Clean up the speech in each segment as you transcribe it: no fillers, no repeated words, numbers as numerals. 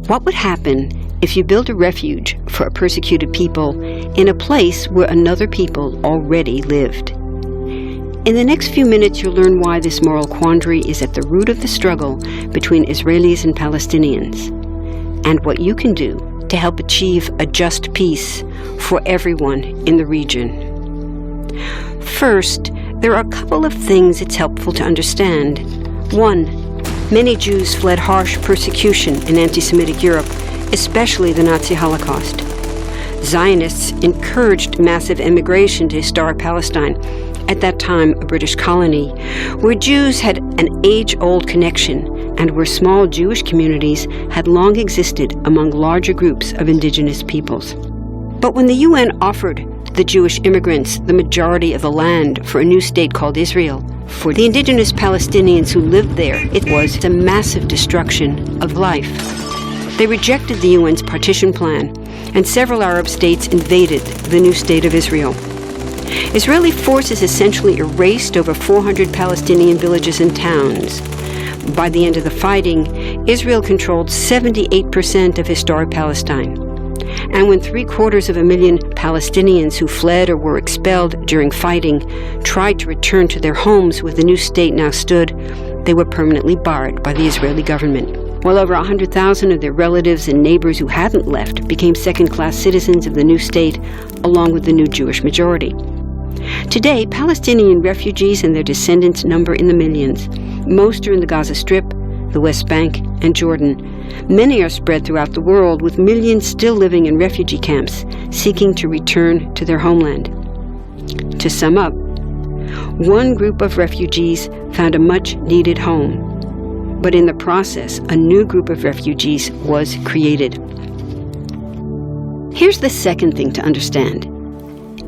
What would happen if you built a refuge for a persecuted people in a place where another people already lived? In the next few minutes, you'll learn why this moral quandary is at the root of the struggle between Israelis and Palestinians, and what you can do to help achieve a just peace for everyone in the region. First, there are a couple of things it's helpful to understand. One, many Jews fled harsh persecution in anti-Semitic Europe, especially the Nazi Holocaust. Zionists encouraged massive immigration to historic Palestine, at that time a British colony, where Jews had an age-old connection and where small Jewish communities had long existed among larger groups of indigenous peoples. But when the UN offered the Jewish immigrants the majority of the land for a new state called Israel, for the indigenous Palestinians who lived there, it was a massive destruction of life. They rejected the UN's partition plan, and several Arab states invaded the new state of Israel. Israeli forces essentially erased over 400 Palestinian villages and towns. By the end of the fighting, Israel controlled 78% of historic Palestine. And when 750,000 Palestinians who fled or were expelled during fighting tried to return to their homes where the new state now stood, they were permanently barred by the Israeli government. While over 100,000 of their relatives and neighbors who hadn't left became second-class citizens of the new state, along with the new Jewish majority. Today, Palestinian refugees and their descendants number in the millions. Most are in the Gaza Strip, the West Bank, and Jordan. Many are spread throughout the world, with millions still living in refugee camps, seeking to return to their homeland. To sum up, one group of refugees found a much-needed home, but in the process, a new group of refugees was created. Here's the second thing to understand.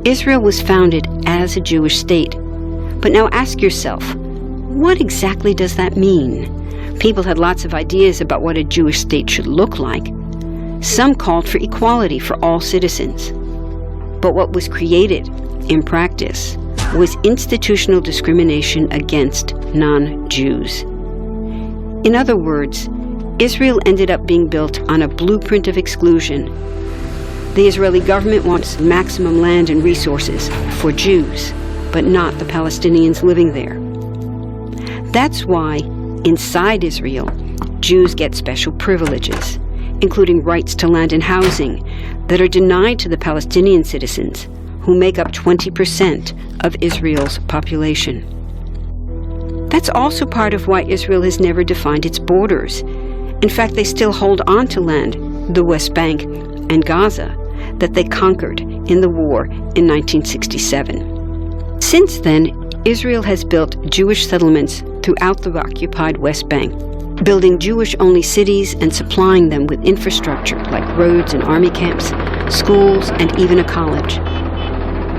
Israel was founded as a Jewish state. But now ask yourself, what exactly does that mean? People had lots of ideas about what a Jewish state should look like. Some called for equality for all citizens. But what was created, in practice, was institutional discrimination against non-Jews. In other words, Israel ended up being built on a blueprint of exclusion. The Israeli government wants maximum land and resources for Jews, but not the Palestinians living there. That's why, inside Israel, Jews get special privileges, including rights to land and housing, that are denied to the Palestinian citizens, who make up 20% of Israel's population. That's also part of why Israel has never defined its borders. In fact, they still hold on to land, the West Bank and Gaza, that they conquered in the war in 1967. Since then, Israel has built Jewish settlements throughout the occupied West Bank, building Jewish-only cities and supplying them with infrastructure like roads and army camps, schools, and even a college.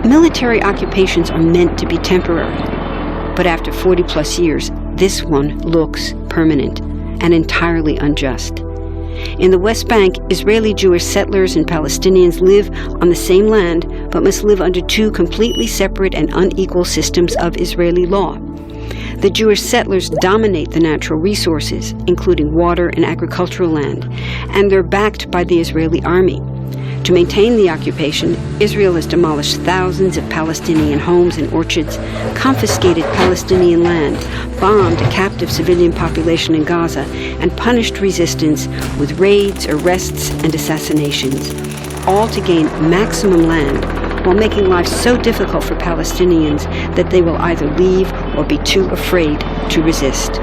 Military occupations are meant to be temporary, but after 40-plus years, this one looks permanent and entirely unjust. In the West Bank, Israeli Jewish settlers and Palestinians live on the same land, but must live under two completely separate and unequal systems of Israeli law. The Jewish settlers dominate the natural resources, including water and agricultural land, and they're backed by the Israeli army. To maintain the occupation, Israel has demolished thousands of Palestinian homes and orchards, confiscated Palestinian land, bombed a captive civilian population in Gaza, and punished resistance with raids, arrests, and assassinations, all to gain maximum land, while making life so difficult for Palestinians that they will either leave or be too afraid to resist.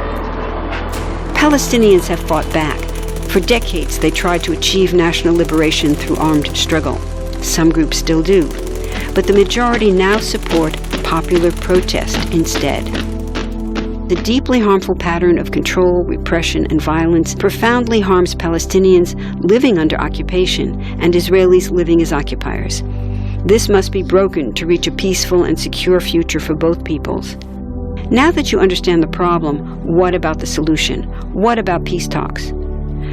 Palestinians have fought back. For decades, they tried to achieve national liberation through armed struggle. Some groups still do. But the majority now support popular protest instead. The deeply harmful pattern of control, repression, and violence profoundly harms Palestinians living under occupation and Israelis living as occupiers. This must be broken to reach a peaceful and secure future for both peoples. Now that you understand the problem, what about the solution? What about peace talks?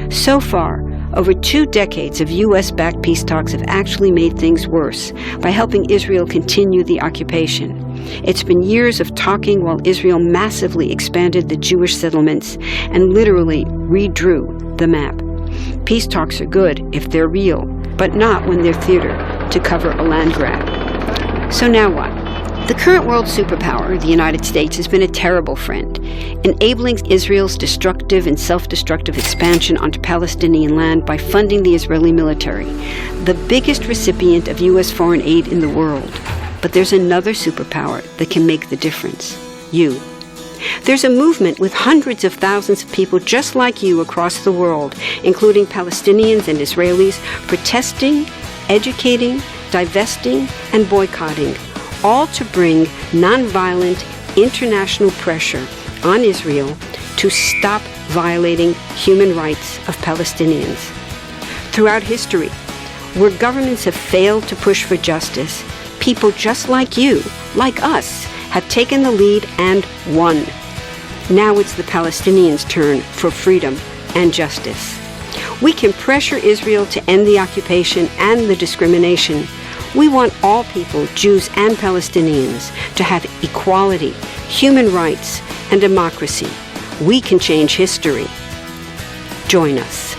So far, over 2 decades of U.S.-backed peace talks have actually made things worse by helping Israel continue the occupation. It's been years of talking while Israel massively expanded the Jewish settlements and literally redrew the map. Peace talks are good if they're real, but not when they're theater to cover a land grab. So now what? The current world superpower, the United States, has been a terrible friend, enabling Israel's destructive and self-destructive expansion onto Palestinian land by funding the Israeli military, the biggest recipient of U.S. foreign aid in the world. But there's another superpower that can make the difference: you. There's a movement with hundreds of thousands of people just like you across the world, including Palestinians and Israelis, protesting, educating, divesting, and boycotting, all to bring nonviolent international pressure on Israel to stop violating human rights of Palestinians. Throughout history, where governments have failed to push for justice, people just like you, like us, have taken the lead and won. Now it's the Palestinians' turn for freedom and justice. We can pressure Israel to end the occupation and the discrimination. We want all people, Jews and Palestinians, to have equality, human rights, and democracy. We can change history. Join us.